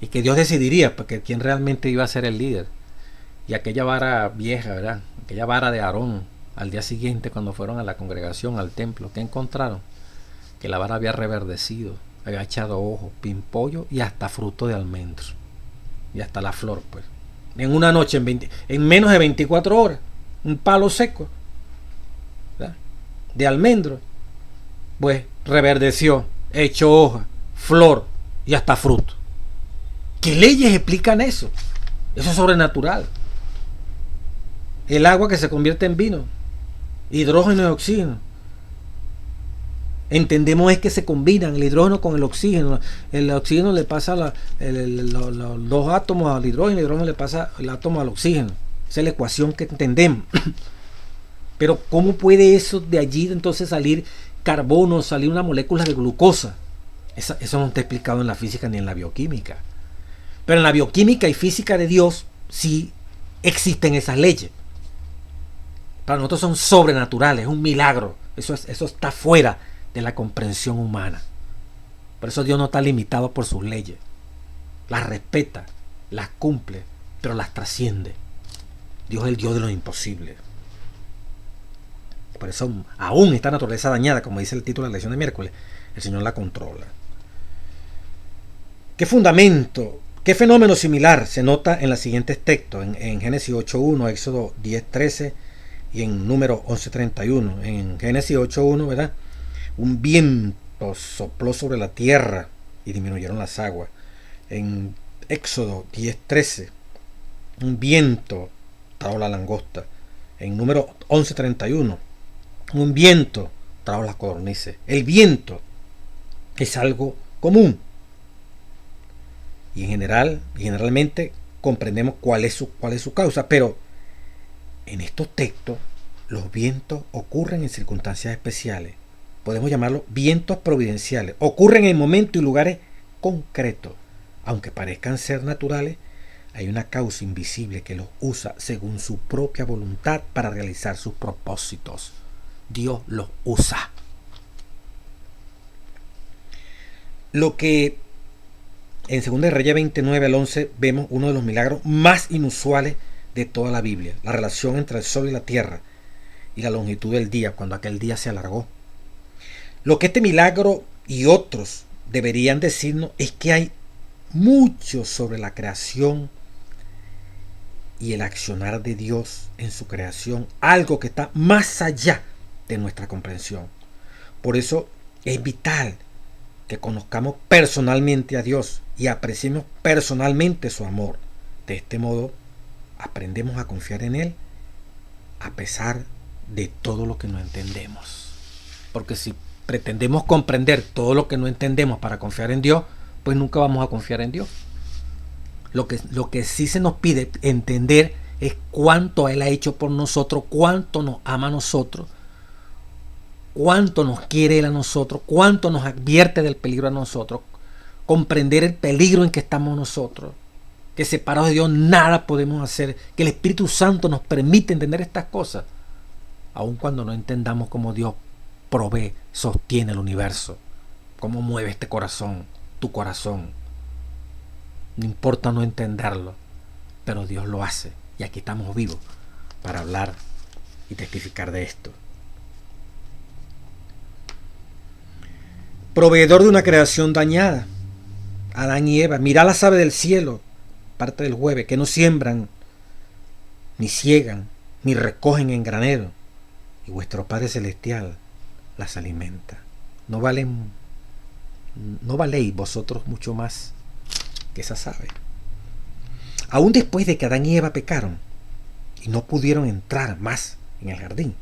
y que Dios decidiría porque quién realmente iba a ser el líder. Y aquella vara vieja, ¿verdad? Aquella vara de Aarón Al día siguiente, cuando fueron a la congregación, al templo, ¿qué encontraron? Que la vara había reverdecido, había echado ojos, pimpollo y hasta fruto de almendro. Y hasta la flor, pues. En una noche, en menos de 24 horas, un palo seco, ¿verdad?, de almendro, pues reverdeció, echó hoja, flor y hasta fruto. ¿Qué leyes explican eso? Eso es sobrenatural. El agua que se convierte en vino, hidrógeno y oxígeno. Entendemos es que se combinan el hidrógeno con el oxígeno. El oxígeno le pasa los dos átomos al hidrógeno, el hidrógeno le pasa el átomo al oxígeno. Esa es la ecuación que entendemos. Pero ¿cómo puede eso de allí entonces salir carbono, salir una molécula de glucosa? Eso no está explicado en la física ni en la bioquímica. Pero en la bioquímica y física de Dios sí existen esas leyes. Para nosotros son sobrenaturales, es un milagro. Eso está fuera de la comprensión humana. Por eso Dios no está limitado por sus leyes. Las respeta, las cumple, pero las trasciende. Dios es el Dios de lo imposible. Por eso, aún esta naturaleza dañada, como dice el título de la lección de miércoles, el Señor la controla. ¿Qué fundamento, qué fenómeno similar se nota en los siguientes textos? En Génesis 8.1, Éxodo 10.13 y en Número 11.31. En Génesis 8.1, ¿verdad?, un viento sopló sobre la tierra y disminuyeron las aguas. En Éxodo 10.13, un viento trajo la langosta. En Número 11.31, un viento trajo las codornices. El viento es algo común. Y generalmente comprendemos cuál es su causa, pero en estos textos los vientos ocurren en circunstancias especiales. Podemos llamarlos vientos providenciales. Ocurren en momentos y lugares concretos. Aunque parezcan ser naturales, hay una causa invisible que los usa según su propia voluntad para realizar sus propósitos. Dios los usa. Lo que en 2 de Reyes 29 al 11 vemos uno de los milagros más inusuales de toda la Biblia. La relación entre el sol y la tierra y la longitud del día, cuando aquel día se alargó. Lo que este milagro y otros deberían decirnos es que hay mucho sobre la creación y el accionar de Dios en su creación, algo que está más allá de nuestra comprensión. Por eso es vital que conozcamos personalmente a Dios y apreciemos personalmente su amor. De este modo aprendemos a confiar en Él a pesar de todo lo que no entendemos. Porque si pretendemos comprender todo lo que no entendemos para confiar en Dios, pues nunca vamos a confiar en Dios. Lo que sí se nos pide entender es cuánto Él ha hecho por nosotros, cuánto nos ama a nosotros, cuánto nos quiere Él a nosotros, cuánto nos advierte del peligro a nosotros, comprender el peligro en que estamos nosotros, que separados de Dios nada podemos hacer, que el Espíritu Santo nos permite entender estas cosas, aun cuando no entendamos cómo Dios provee, sostiene el universo, cómo mueve este corazón, tu corazón. No importa no entenderlo, pero Dios lo hace y aquí estamos vivos para hablar y testificar de esto. Proveedor de una creación dañada, Adán y Eva. Mirad las aves del cielo, parte del jueves, que no siembran, ni ciegan, ni recogen en granero, y vuestro Padre Celestial las alimenta. ¿No valéis vosotros mucho más que esas aves? Aún después de que Adán y Eva pecaron y no pudieron entrar más en el jardín,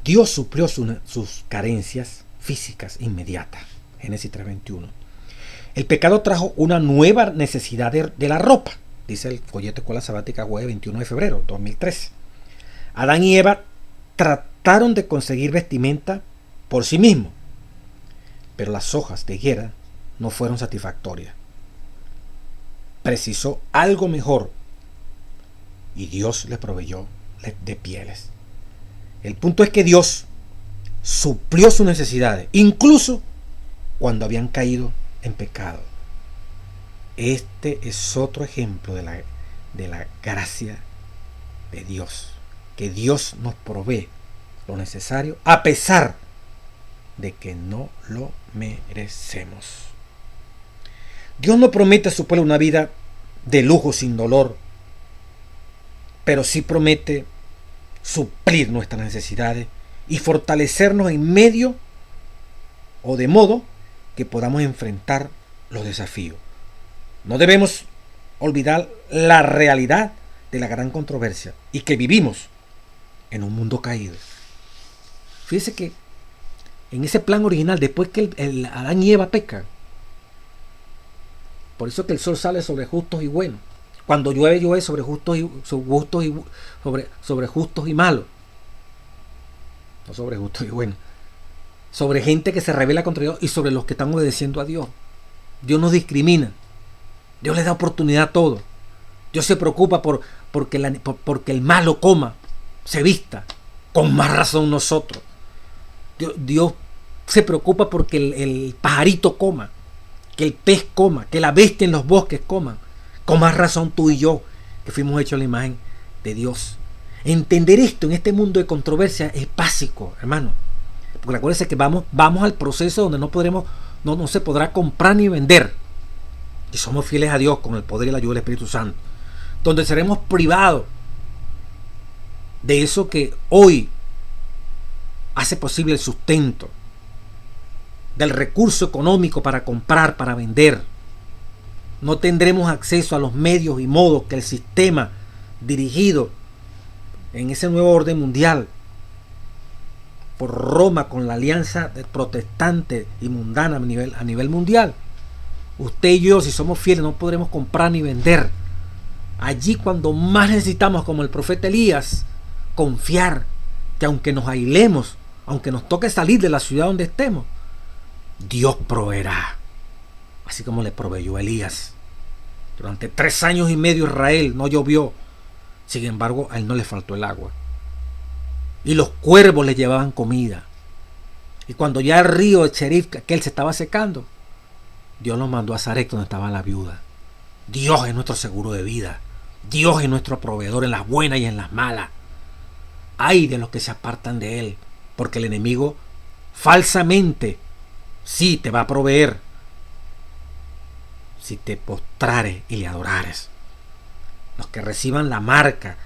Dios suplió sus carencias físicas inmediatas. Génesis 3:21. El pecado trajo una nueva necesidad de la ropa, dice el folleto Escuela Sabática Web 21 de febrero 2013. Adán y Eva trataron de conseguir vestimenta por sí mismos, pero las hojas de higuera no fueron satisfactorias. Precisó algo mejor y Dios le proveyó de pieles. El punto es que Dios suplió sus necesidades, incluso cuando habían caído en pecado. Este es otro ejemplo de la gracia de Dios, que Dios nos provee lo necesario, a pesar de que no lo merecemos. Dios no promete a su pueblo una vida de lujo sin dolor, pero sí promete suplir nuestras necesidades y fortalecernos en medio o de modo que podamos enfrentar los desafíos. No debemos olvidar la realidad de la gran controversia y que vivimos en un mundo caído. Fíjese que en ese plan original, después que el Adán y Eva pecan, por eso que el sol sale sobre justos y buenos. Cuando llueve, llueve sobre justos y sobre justos y malos. No sobre justos y buenos. Sobre gente que se rebela contra Dios y sobre los que están obedeciendo a Dios. Dios nos discrimina. Dios les da oportunidad a todos. Dios se preocupa porque el malo coma, se vista. Con más razón nosotros. Dios se preocupa porque el pajarito coma, que el pez coma, que la bestia en los bosques coman. Con más razón tú y yo, que fuimos hechos a la imagen de Dios. Entender esto en este mundo de controversia es básico, hermano. Porque acuérdense que vamos al proceso donde no se podrá comprar ni vender. Y somos fieles a Dios con el poder y la ayuda del Espíritu Santo. Donde seremos privados de eso que hoy hace posible el sustento, del recurso económico para comprar, para vender. No tendremos acceso a los medios y modos que el sistema dirigido en ese nuevo orden mundial por Roma con la alianza protestante y mundana a nivel mundial. Usted y yo, si somos fieles, no podremos comprar ni vender. Allí cuando más necesitamos, como el profeta Elías, confiar que aunque nos aislemos, aunque nos toque salir de la ciudad donde estemos, Dios proveerá. Así como le proveyó a Elías. Durante 3 años y medio Israel no llovió. Sin embargo, a él no le faltó el agua. Y los cuervos le llevaban comida. Y cuando ya el río de Cherif, que él se estaba secando, Dios lo mandó a Sarepta, donde estaba la viuda. Dios es nuestro seguro de vida. Dios es nuestro proveedor en las buenas y en las malas. Ay de los que se apartan de él, porque el enemigo falsamente sí te va a proveer si te postrares y le adorares. Los que reciban la marca,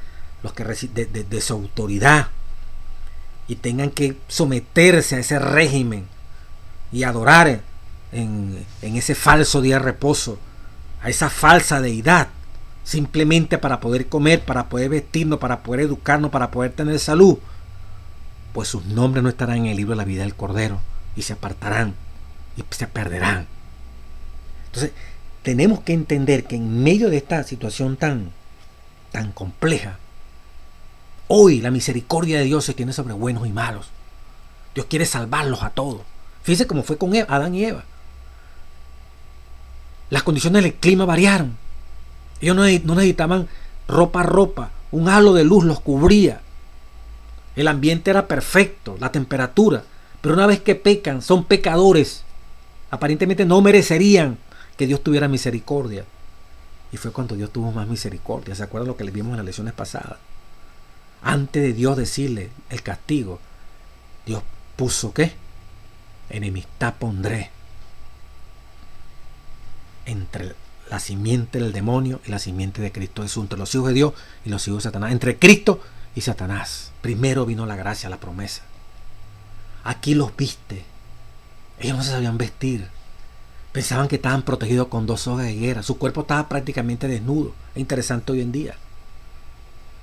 los que de su autoridad y tengan que someterse a ese régimen y adorar en ese falso día de reposo, a esa falsa deidad, simplemente para poder comer, para poder vestirnos, para poder educarnos, para poder tener salud, pues sus nombres no estarán en el libro de la vida del Cordero y se apartarán y se perderán. Entonces tenemos que entender que en medio de esta situación tan compleja, hoy la misericordia de Dios se tiene sobre buenos y malos. Dios quiere salvarlos a todos. Fíjense cómo fue con Adán y Eva. Las condiciones del clima variaron. Ellos no necesitaban ropa, un halo de luz los cubría. El ambiente era perfecto, la temperatura. Pero una vez que pecan, son pecadores. Aparentemente no merecerían que Dios tuviera misericordia. Y fue cuando Dios tuvo más misericordia. ¿Se acuerdan lo que le vimos en las lecciones pasadas? Antes de Dios decirle el castigo, Dios puso ¿qué? Enemistad pondré entre la simiente del demonio y la simiente de Cristo Jesús, entre los hijos de Dios y los hijos de Satanás, entre Cristo y Satanás. Primero vino la gracia, la promesa. Aquí los viste. Ellos no se sabían vestir. Pensaban que estaban protegidos con 2 hojas de higuera. Su cuerpo estaba prácticamente desnudo. Es interesante hoy en día.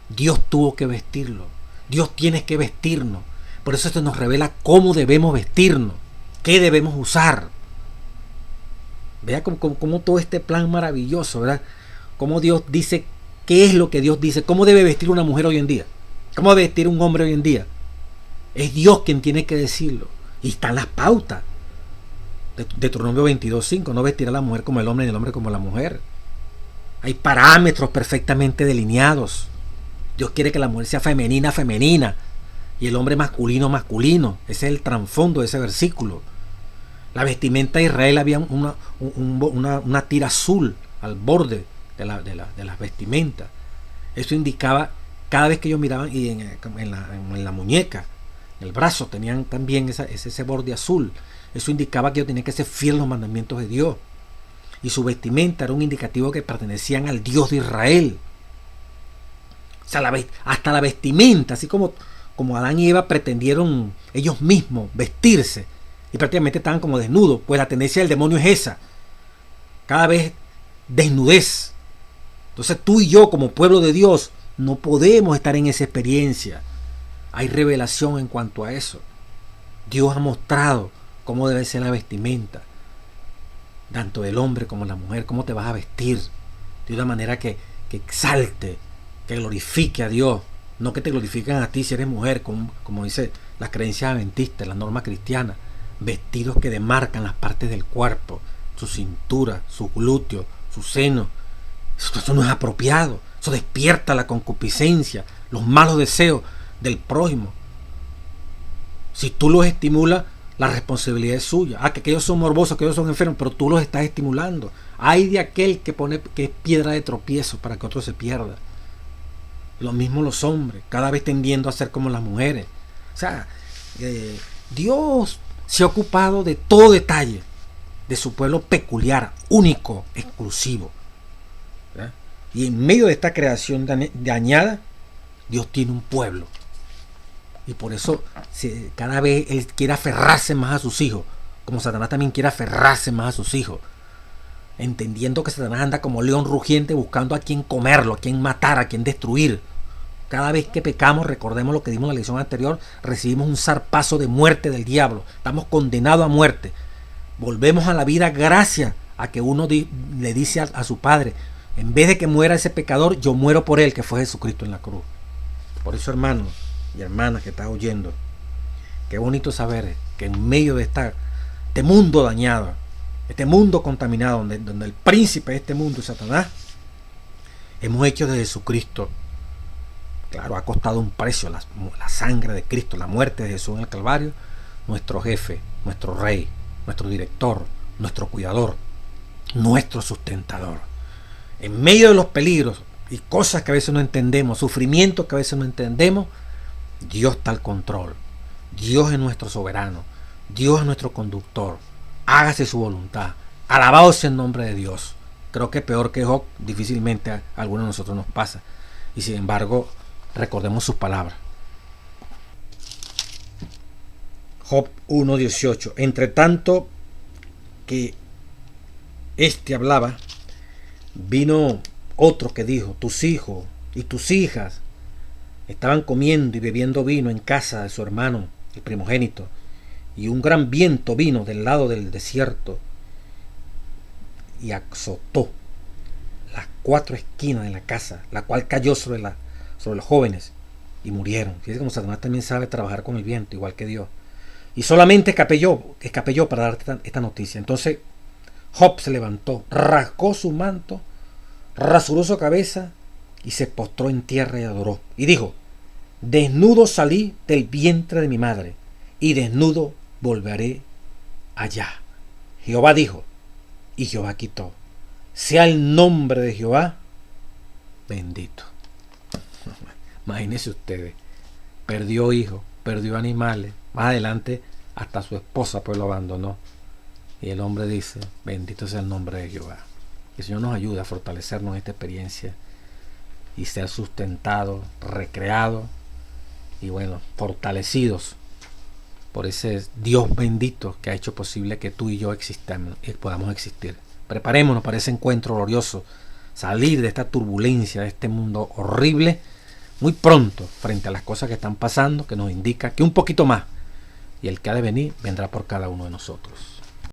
Dios tuvo que vestirlo. Dios tiene que vestirnos. Por eso esto nos revela cómo debemos vestirnos. ¿Qué debemos usar? Vea cómo todo este plan maravilloso, ¿verdad? Cómo Dios dice, qué es lo que Dios dice. Cómo debe vestir una mujer hoy en día. Cómo debe vestir un hombre hoy en día. Es Dios quien tiene que decirlo. Y están las pautas. Deuteronomio 22:5. No vestirá la mujer como el hombre ni el hombre como la mujer. Hay parámetros perfectamente delineados. Dios quiere que la mujer sea femenina y el hombre masculino. Ese es el trasfondo de ese versículo. La vestimenta de Israel había una tira azul al borde de las vestimentas. Eso indicaba, cada vez que ellos miraban y en la muñeca, El brazo tenían también ese borde azul. Eso indicaba que ellos tenían que ser fieles a los mandamientos de Dios. Y su vestimenta era un indicativo que pertenecían al Dios de Israel. O sea, hasta la vestimenta, así como Adán y Eva pretendieron ellos mismos vestirse y prácticamente estaban como desnudos, pues la tendencia del demonio es esa, cada vez desnudez. Entonces tú y yo como pueblo de Dios no podemos estar en esa experiencia. Hay revelación en cuanto a eso. Dios ha mostrado cómo debe ser la vestimenta, tanto del hombre como de la mujer, cómo te vas a vestir de una manera que exalte, que glorifique a Dios, no que te glorifiquen a ti si eres mujer, como dice las creencias adventistas, la norma cristiana, vestidos que demarcan las partes del cuerpo, su cintura, sus glúteos, su seno. Eso no es apropiado, eso despierta la concupiscencia, los malos deseos del prójimo. Si tú los estimulas, la responsabilidad es suya. Que aquellos son morbosos, que ellos son enfermos, pero tú los estás estimulando. Hay de aquel que es piedra de tropiezo para que otro se pierda. Lo mismo los hombres, cada vez tendiendo a ser como las mujeres. O sea, Dios se ha ocupado de todo detalle de su pueblo peculiar, único, exclusivo. ¿Verdad? Y en medio de esta creación dañada, Dios tiene un pueblo. Y por eso cada vez Él quiere aferrarse más a sus hijos, como Satanás también quiere aferrarse más a sus hijos, entendiendo que Satanás anda como león rugiente buscando a quien comerlo, a quien matar, a quien destruir. Cada vez que pecamos, recordemos lo que dimos en la lección anterior, recibimos un zarpazo de muerte del diablo, estamos condenados a muerte. Volvemos a la vida gracias a que uno le dice a su Padre, en vez de que muera ese pecador, yo muero por él, que fue Jesucristo en la cruz. Por eso, hermanos y hermanas que estás oyendo, qué bonito saber que en medio de este mundo dañado, este mundo contaminado, donde el príncipe de este mundo es Satanás, hemos hecho de Jesucristo, claro, ha costado un precio la sangre de Cristo, la muerte de Jesús en el Calvario, nuestro jefe, nuestro rey, nuestro director, nuestro cuidador, nuestro sustentador. En medio de los peligros y cosas que a veces no entendemos, sufrimientos que a veces no entendemos, Dios está al control. Dios es nuestro soberano. Dios es nuestro conductor. Hágase su voluntad. Alabado sea el nombre de Dios. Creo que peor que Job difícilmente a alguno de nosotros nos pasa. Y sin embargo, recordemos sus palabras. Job 1:18. Entre tanto que éste hablaba, vino otro que dijo, tus hijos y tus hijas estaban comiendo y bebiendo vino en casa de su hermano, el primogénito, y un gran viento vino del lado del desierto y azotó las 4 esquinas de la casa, la cual cayó sobre los jóvenes y murieron. Fíjense como Satanás también sabe trabajar con el viento, igual que Dios. Y solamente escapé yo para darte esta noticia. Entonces Job se levantó, rasgó su manto, rasuró su cabeza y se postró en tierra y adoró. Y dijo, desnudo salí del vientre de mi madre y desnudo volveré allá. Jehová dijo y Jehová quitó. Sea el nombre de Jehová bendito. Imagínense ustedes, perdió hijos, perdió animales, más adelante hasta su esposa pues lo abandonó. Y el hombre dice, bendito sea el nombre de Jehová. Que el Señor nos ayude a fortalecernos en esta experiencia y ser sustentados, recreados y bueno, fortalecidos por ese Dios bendito que ha hecho posible que tú y yo existamos y podamos existir. Preparémonos para ese encuentro glorioso, salir de esta turbulencia, de este mundo horrible, muy pronto frente a las cosas que están pasando, que nos indica que un poquito más y el que ha de venir vendrá por cada uno de nosotros.